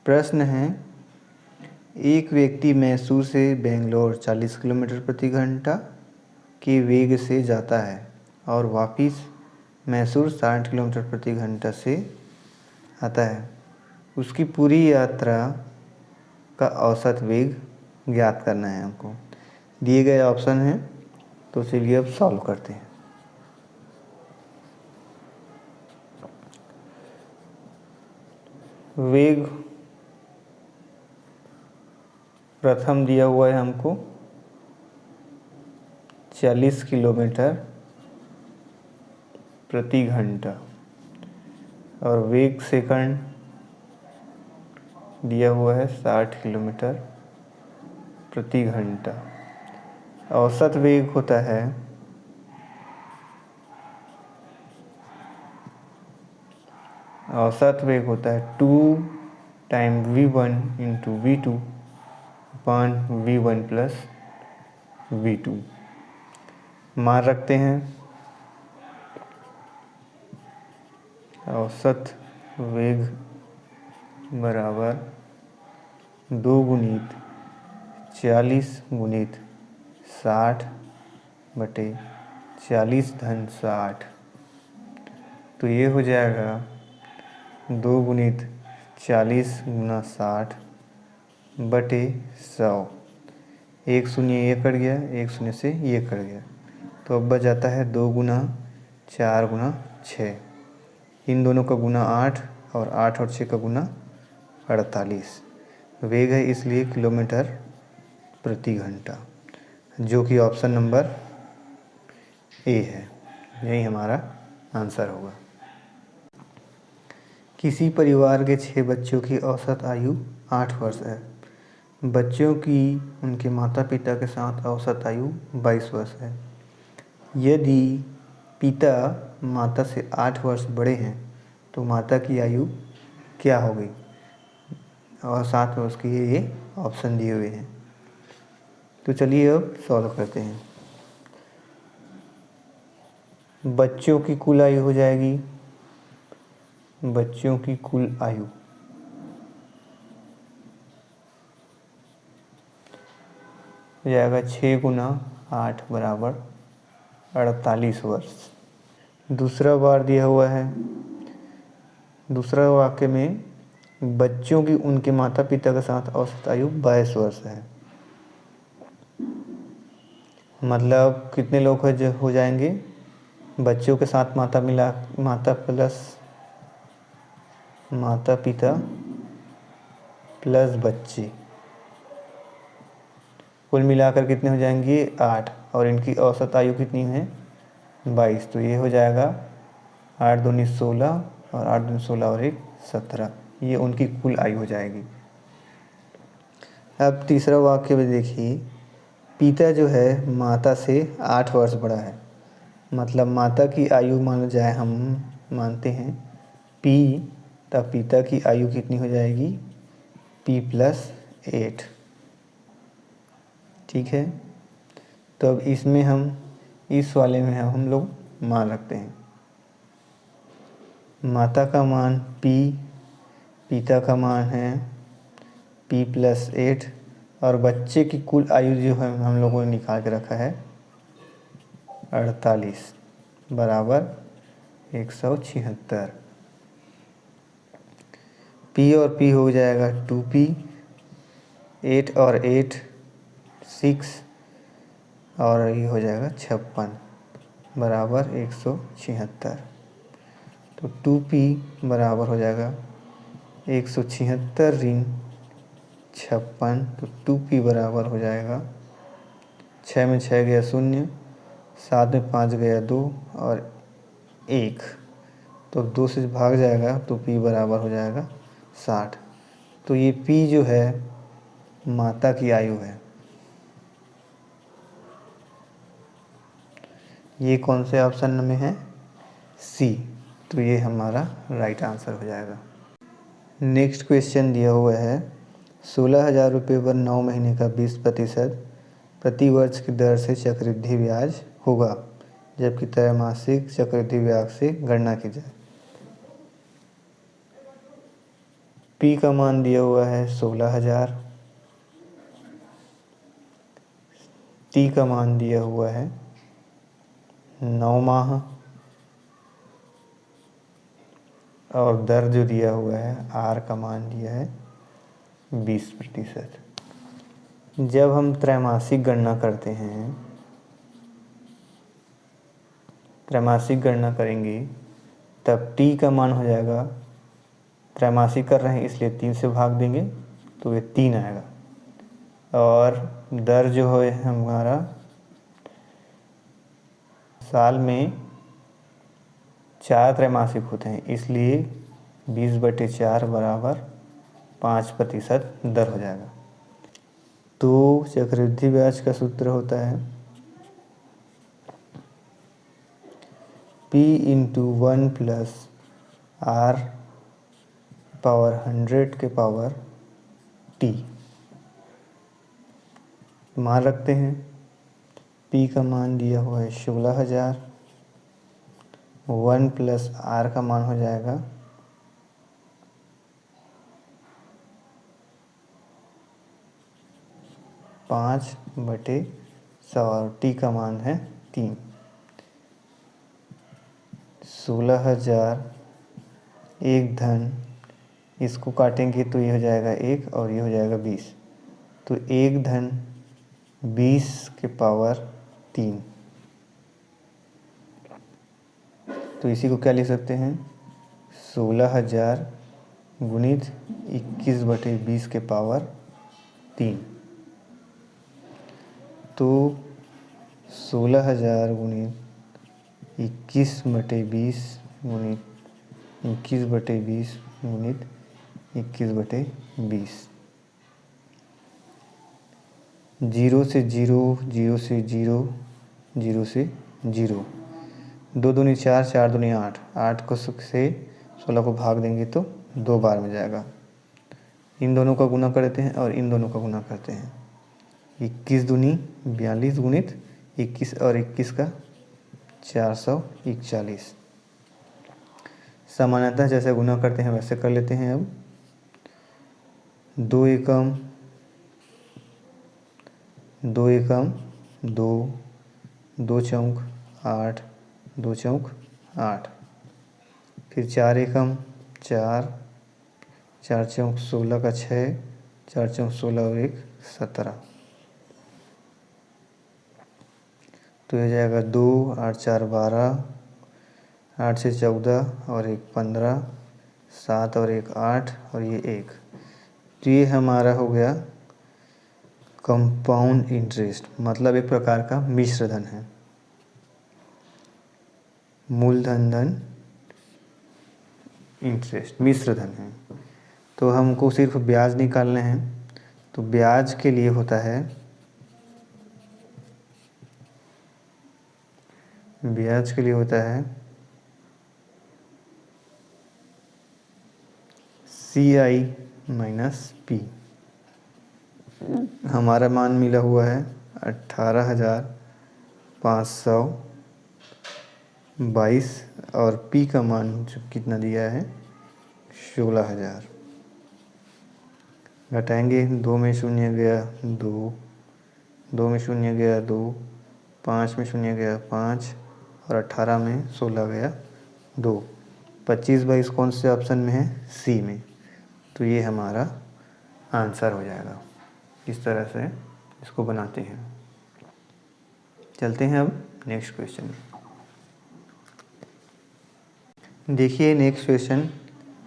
प्रश्न है, एक व्यक्ति मैसूर से बेंगलोर 40 किलोमीटर प्रति घंटा के वेग से जाता है और वापस मैसूर 60 किलोमीटर प्रति घंटा से आता है। उसकी पूरी यात्रा का औसत वेग ज्ञात करना है हमको। दिए गए ऑप्शन हैं, तो चलिए अब सॉल्व करते हैं। वेग प्रथम दिया हुआ है हमको 40 किलोमीटर प्रति घंटा और वेग सेकंड दिया हुआ है 60 किलोमीटर प्रति घंटा। औसत वेग होता है औसत वेग होता है 2 time v1 into v2 upon v1 plus v2। मान रखते हैं औसत वेग बराबर 2 गुणित 40 गुणित 60 बटे 40 धन 60। तो ये हो जाएगा 2 गुणित 40 गुना 60 बटे 100। एक शून्य ये कट गया, एक शून्य से ये कट गया, तो अब बच जाता है 2 गुना 4 गुना 6। इन दोनों का गुना 8 और 8 और 6 का गुना 48। वेग है इसलिए किलोमीटर प्रति घंटा, जो कि ऑप्शन नंबर ए है। यही हमारा आंसर होगा। किसी परिवार के 6 बच्चों की औसत आयु 8 वर्ष है। बच्चों की उनके माता पिता के साथ औसत आयु 22 वर्ष है। यदि पिता माता से 8 वर्ष बड़े हैं तो माता की आयु क्या होगी? और साथ में उसके ये ऑप्शन दिए हुए हैं। तो चलिए अब सॉल्व करते हैं। बच्चों की कुल आयु हो जाएगी, बच्चों की कुल आयु हो जाएगा 6 गुना 8 बराबर 48 वर्ष। दूसरा बार दिया हुआ है, दूसरा वाक्य में बच्चों की उनके माता पिता के साथ औसत आयु 22 वर्ष है। मतलब कितने लोग हो जाएंगे? बच्चों के साथ माता प्लस माता पिता प्लस बच्चे, कुल मिलाकर कितने हो जाएंगे? 8। और इनकी औसत आयु कितनी है? 22। तो ये हो जाएगा 8 दूनी 16 और 8 दूनी 16 और 1 17। ये उनकी कुल आयु हो जाएगी। अब तीसरा वाक्य में देखिए, पिता जो है माता से 8 वर्ष बड़ा है। मतलब माता की आयु मान जाए, हम मानते हैं P, तब पिता की आयु कितनी हो जाएगी? P plus 8। ठीक है, तो अब इसमें हम इस वाले में हम लोग मान रखते हैं। माता का मान P, पिता का मान है P प्लस 8 और बच्चे की कुल आयु जो है हम लोगों ने निकाल के रखा है 48 बराबर 176। P और P हो जाएगा 2P, 8 और 8 6 और ये हो जाएगा 56 बराबर 176। तो 2P बराबर हो जाएगा 176 ऋण 56। तो 2P बराबर हो जाएगा 6 में 6 गया 0, 7 में 5 गया 2 और 1, तो 2 से भाग जाएगा तो P बराबर हो जाएगा 60। तो ये P जो है माता की आयु है। ये कौन से ऑप्शन में है? सी। तो ये हमारा राइट आंसर हो जाएगा। नेक्स्ट क्वेश्चन दिया हुआ है, 16,000 रुपये पर 9 महीने का 20% प्रति वर्ष की दर से चक्रवृद्धि ब्याज होगा, जबकि त्रैमासिक चक्रवृद्धि ब्याज से गणना की जाए। पी का मान दिया हुआ है 16,000, टी का मान दिया हुआ है 9 माह, और दर जो दिया हुआ है आर का मान दिया है 20%। जब हम त्रैमासिक गणना करते हैं, त्रैमासिक गणना करेंगे तब टी का मान हो जाएगा, त्रैमासिक कर रहे हैं इसलिए 3 से भाग देंगे तो ये 3 आएगा, और दर जो है हमारा साल में 4 त्रैमासिक होते हैं, इसलिए 20/4 बराबर 5% दर हो जाएगा। तो चक्रवृद्धि ब्याज का सूत्र होता है P into 1 plus R power 100 के पावर T। मान रखते हैं P का मान दिया हुआ है 16,000, 1 प्लस R का मान हो जाएगा 5/100 और T का मान है 3। 16,000 एक धन, इसको काटेंगे तो ये हो जाएगा 1 और ये हो जाएगा 20, तो 1 धन 20 के पावर 3। तो इसी को क्या लिख सकते हैं, 16,000 गुणित 21/20 के पावर 3। तो 16,000 गुणित 21/20 गुणित 21/20 गुणित 21/20, 0 से 0, 0 से 0, 0 से 0, 2 दूनी 4, 4 दूनी 8, 8 को से 16 को भाग देंगे तो 2 बार में जाएगा। इन दोनों का गुना करते हैं और इन दोनों का गुना करते हैं, 21 दूनी 42 गुणित 21 और 21 का 441। सामान्यतः जैसे गुना करते हैं वैसे कर लेते हैं। अब 2 एकम 2 एकम 2, 2 चौक 8, 2 चौक 8, फिर 4 एकम 4, 4 चौक 16 का 6, 4 चौक 16 और 1 17, तो ये जाएगा 2, 8 4 12, 8 से 14 और 1 15, 7 और 1 8 और ये 1, तो ये हमारा हो गया कंपाउंड इंटरेस्ट, मतलब एक प्रकार का मिश्र धन है। मूलधन धन इंटरेस्ट मिश्र धन है। तो हमको सिर्फ ब्याज निकालने हैं, तो ब्याज के लिए होता है, ब्याज के लिए होता है CI माइनस P। हमारा मान मिला हुआ है 18,522 और P का मान कितना दिया है 16,000। घटाएंगे, 2 में 0 गया 2, 2 में 0 गया 2, 5 में 0 गया 5 और 18 में 16 गया 2, 25/22 कौन से ऑप्शन में है, सी में, तो ये हमारा आंसर हो जाएगा। इस तरह से इसको बनाते हैं। चलते हैं अब नेक्स्ट क्वेश्चन में। देखिए नेक्स्ट क्वेश्चन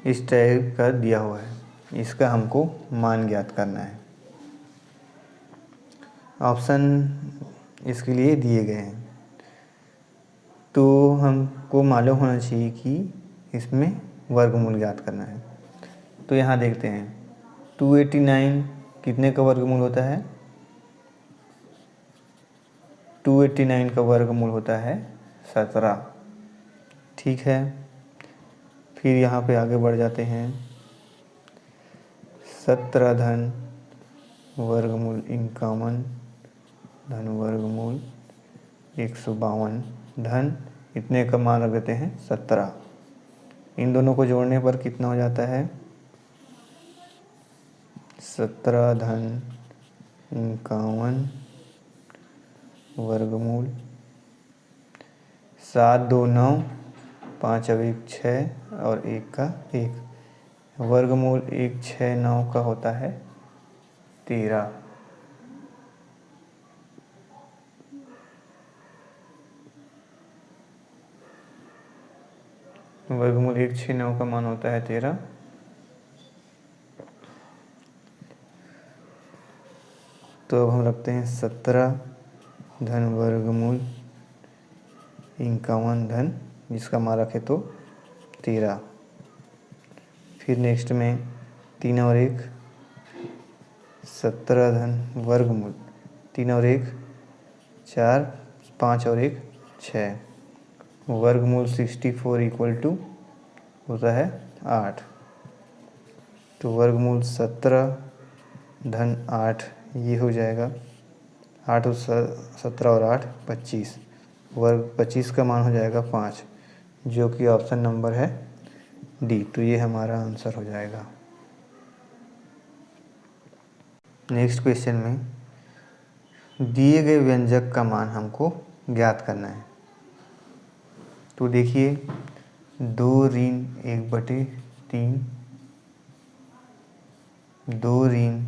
इस टाइप का दिया हुआ है, इसका हमको मान ज्ञात करना है। ऑप्शन इसके लिए दिए गए हैं, तो हमको मालूम होना चाहिए कि इसमें वर्गमूल ज्ञात करना है। तो यहाँ देखते हैं 289 कितने का वर्गमूल होता है, 289 का वर्गमूल होता है 17। ठीक है, फिर यहाँ पे आगे बढ़ जाते हैं, 17 धन वर्गमूल इनकामन धन वर्गमूल 152 धन इतने का मान रख देते हैं 17। इन दोनों को जोड़ने पर कितना हो जाता है 17 धन 51 वर्गमूल 7 2 9 5 अब 1 6 और 1 का 1 वर्गमूल 1 6 9 का होता है 13। वर्गमूल 1 6 9 का मान होता है 13। तो अब हम रखते हैं 17 धन वर्गमूल 51 धन, जिसका मान रखे तो 13। फिर नेक्स्ट में 3 और 1 17 धन वर्गमूल 3 और 1 4 5 और 1 6 वर्गमूल 64 इक्वल टू होता है 8। तो वर्गमूल 17 धन 8 ये हो जाएगा 8 और 17 और 8 25 वर्ग 25 का मान हो जाएगा 5, जो कि ऑप्शन नंबर है डी। तो ये हमारा आंसर हो जाएगा। नेक्स्ट क्वेश्चन में दिए गए व्यंजक का मान हमको ज्ञात करना है। तो देखिए 2 ऋण 1/3 2 ऋण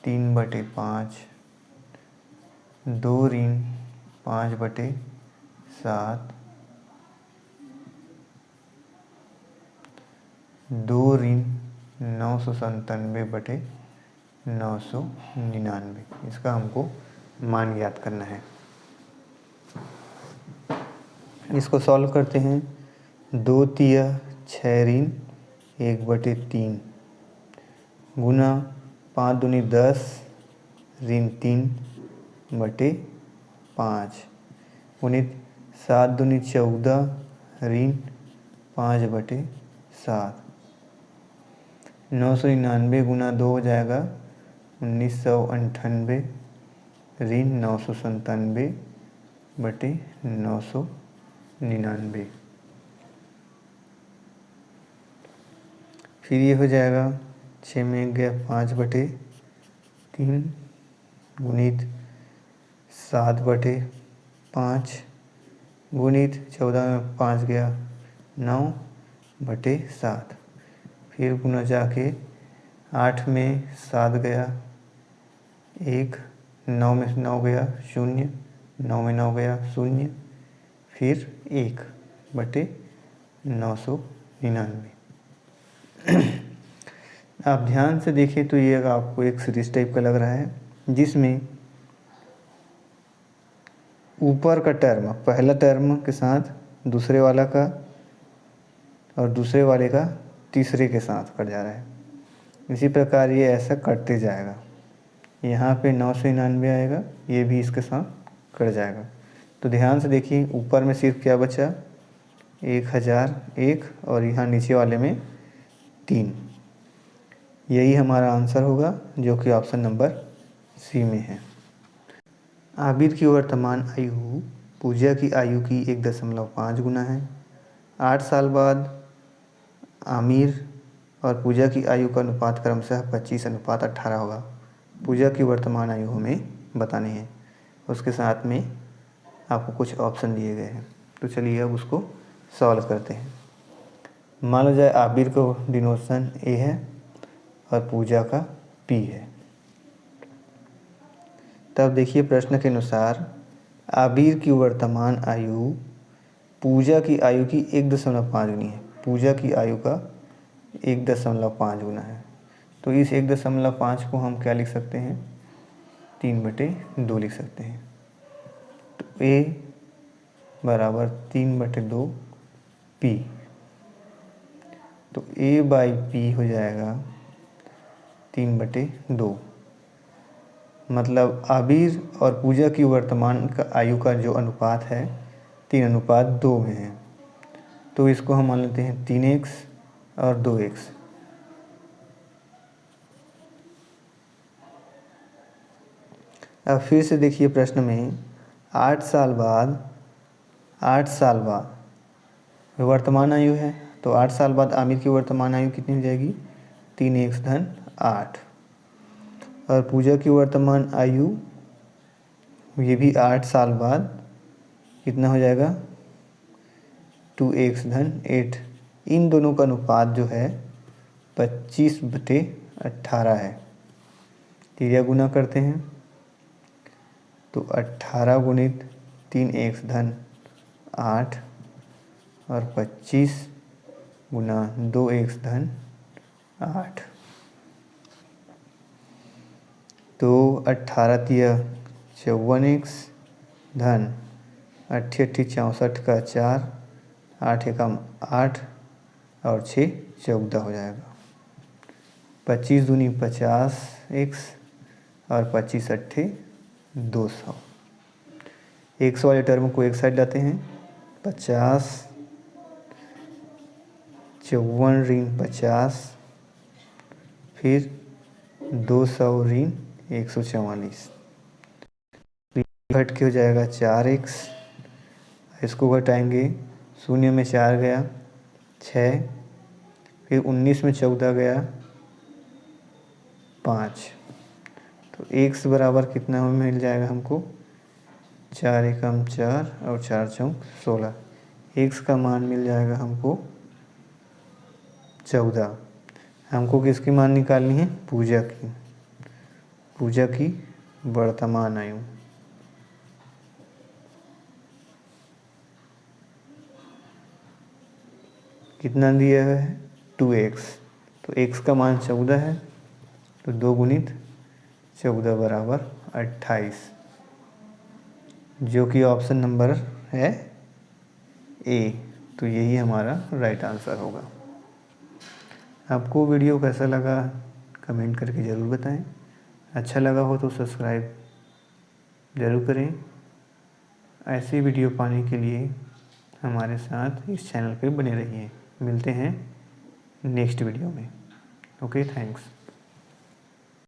3/5 2 ऋण 5/7 2 ऋण 997/999, इसका हमको मान ज्ञात करना है। इसको सॉल्व करते हैं। 2 तिया 6 ऋण 1/3 गुना 5 दूनी 10 ऋण 3/5 गुणित 7 दूनी 14 ऋण 5/7 999 गुना 2 हो जाएगा 1998 ऋण 997/999। फिर ये हो जाएगा 6 में 1 गया 5/3 गुणित 7/5 गुणित 14 में 5 गया 9/7। फिर गुना जाके 8 में 7 गया 1 9 में 9 गया 0 9 में 9 गया 0 फिर 1/999। आप ध्यान से देखिए तो ये आपको एक सीरीज टाइप का लग रहा है, जिसमें ऊपर का टर्म पहला टर्म के साथ दूसरे वाला का और दूसरे वाले का तीसरे के साथ कट जा रहा है। इसी प्रकार ये ऐसा कटते जाएगा। यहाँ पे 999 आएगा, ये भी इसके साथ कट जाएगा। तो ध्यान से देखिए ऊपर में सिर्फ क्या बचा 1001 और यहाँ नीचे वाले में 3। यही हमारा आंसर होगा, जो कि ऑप्शन नंबर सी में है। आबिर की वर्तमान आयु पूजा की आयु की 1.5 गुना है। 8 साल बाद आमिर और पूजा की आयु का अनुपात क्रमशः 25:18 होगा। पूजा की वर्तमान आयु हमें बतानी है। उसके साथ में आपको कुछ ऑप्शन दिए गए हैं। तो चलिए अब उसको सॉल्व करते हैं। मान लो जाए आबिर को डिनोशन ए है और पूजा का पी है। तब देखिए प्रश्न के अनुसार आबिर की वर्तमान आयु पूजा की आयु की 1.5 गुनी है। पूजा की आयु का 1.5 गुना है। तो इस 1.5 को हम क्या लिख सकते हैं 3/2 लिख सकते हैं। तो A बराबर 3/2 P। तो A/P हो जाएगा 3/2। मतलब आबिर और पूजा की वर्तमान का आयु का जो अनुपात है 3:2 में है। तो इसको हम मान लेते हैं 3x और 2x। अब फिर से देखिए प्रश्न में 8 साल बाद वर्तमान आयु है। तो 8 साल बाद आमिर की वर्तमान आयु कितनी हो जाएगी 3x धन 8। और पूजा की वर्तमान आयु ये भी 8 साल बाद कितना हो जाएगा 2x-8। इन दोनों का अनुपात जो है 25/18 है। तिर्या गुना करते हैं तो 18 गुणित 3x-8 और 25 गुना 2x-8। तो 18 54x धन 8 64 का 4, 8 एकम 8 और 6 14 हो जाएगा। 25 दूनी 50x और 25 अट्ठे 200। 100 वाले टर्म को एक साइड लाते हैं। 50 54 ऋण 50 फिर 200 ऋण 144। घट के हो जाएगा 4x। इसको घटाएंगे, शून्य में 4 गया 6, फिर 19 में 14 गया 5। तो x बराबर कितना मिल जाएगा हमको 4 एकम 4 और 4 चौक 16। x का मान मिल जाएगा हमको 14। हमको किसकी मान निकालनी है पूजा की वर्तमान आयु। कितना दिया है 2x, तो x का मान 14 है तो 2 गुणित 14 बराबर 28, जो कि ऑप्शन नंबर है ए। तो यही हमारा राइट आंसर होगा। आपको वीडियो कैसा लगा कमेंट करके ज़रूर बताएं। अच्छा लगा हो तो सब्सक्राइब ज़रूर करें। ऐसी वीडियो पाने के लिए हमारे साथ इस चैनल पे बने रहिए। मिलते हैं नेक्स्ट वीडियो में। Okay, thanks.